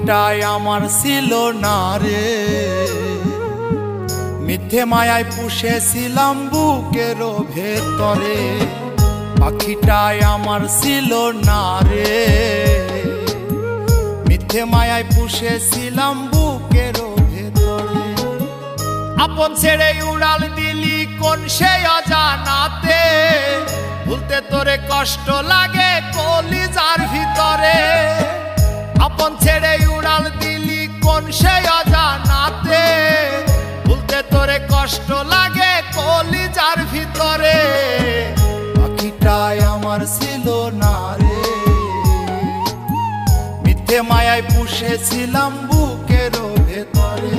পাখিটাই আমার ছিল না রে, মিথ্যে মায়ায় পুষেছিলাম বুকের ভেতরে। পাখিটাই আমার ছিল না রে, মিথ্যে মায়ায় পুষেছিলাম বুকের ভেতরে। আপন ছেড়ে উড়াল দিলি কোন সে অজানাতে, ভুলতে তোরে কষ্ট লাগে কলিজার ভিতরে। আপন ছেড়ে উড়াল দিলি কোন সে অজানাতে, ভুলতে তোরে কষ্ট লাগে কলিজার ভিতরে। পাখিটাই আমার ছিল না রে, মিথ্যে মায়ায় পুষেছিলাম বুকের ভেতরে।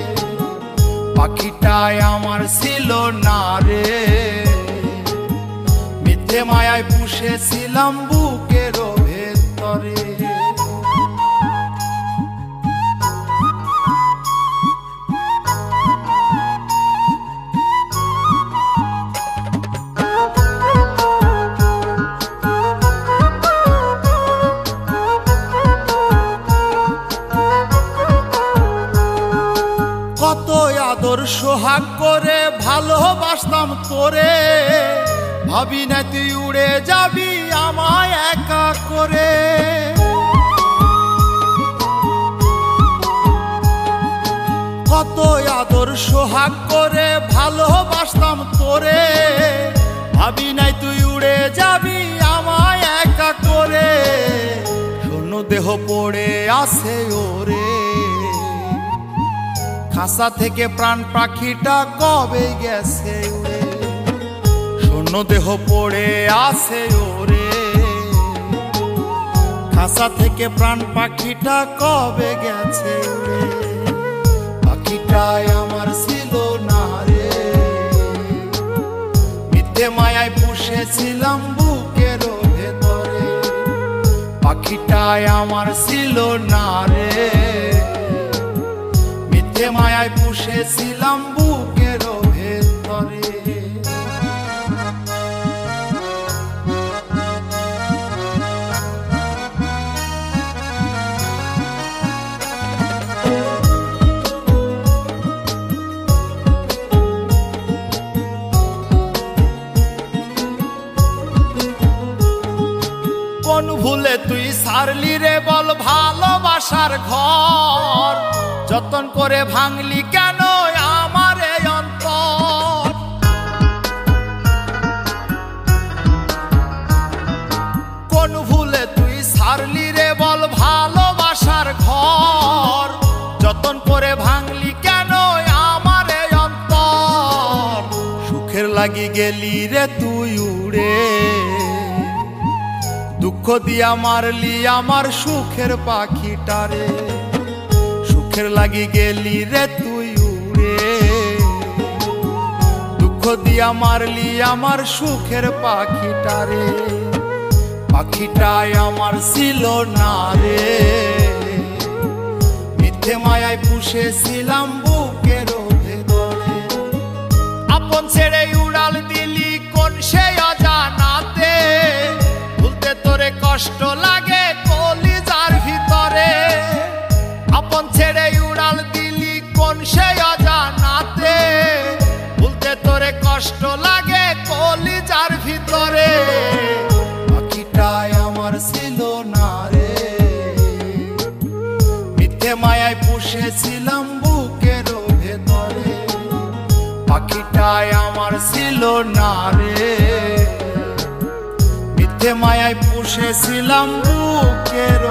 পাখিটাই আমার ছিল না রে, মিথ্যে মায়ায় পুষেছিলাম বুকের ভেতরে। কত আদর সোহাগ করে ভালোবাসতাম তোরে, ভাবি না তুই উড়ে যাবি আমায় একা করে। কত আদর সোহাগ করে ভালোবাসতাম তোরে, ভাবি নাই তুই উড়ে যাবি আমায় একা করে। শূন্য দেহ পড়ে আছে ওরে, খাসা থেকে প্রাণ পাখিটা কবে গেছে উড়ে। শূন্য দেহ পড়ে আছে ওরে, খাসা থেকে প্রাণ পাখিটা কবে গেছে উড়ে। পাখিটাই আমার ছিল না রে, মিথ্যে মায়ায় পুষেছিলাম বুকের ভেতরে। পাখিটাই আমার ছিল না রে, মিথ্যে মায়ায় পুষেছিলাম বুকের ভেতরে। কোন ভুলে তুই সারলি রে বল ভালোবাসার ঘর, যতন করে ভাঙলি কেন আমার এই অন্তর। কোন ভুলে তুই সারলি রে বল ভালোবাসার ঘর, যতন করে ভাঙলি কেন আমার এই অন্তর। সুখের লাগি গেলি রে তুই উড়ে, দুঃখ দিয়া মারলি আমার সুখের পাখিটারে। সুখের লাগি গেলি রে তুই উড়ে, দুঃখ দিয়া মারলি আমার সুখের পাখিটারে। পাখিটাই আমার ছিল না রে, মিথ্যে মায়ায় পুষেছিলাম বুকের ভেতরে। আপন ছেড়ে উড়াল দিলি কোন সে অজানাতে, ভুলতে তোরে কষ্ট লাগে কলিজার ভিতরে। আপন ছেড়ে উড়াল দিলি কোন সে অজানাতে, ভুলতে তোরে কষ্ট লাগে কলিজার ভিতরে। পাখিটাই আমার ছিল না রে, মিথ্যে মায়ায় পুষেছিলাম বুকের ভেতরে। পাখিটাই আমার ছিল না রে, মিথ্যে মায়ায় পুষেছিলাম বুকের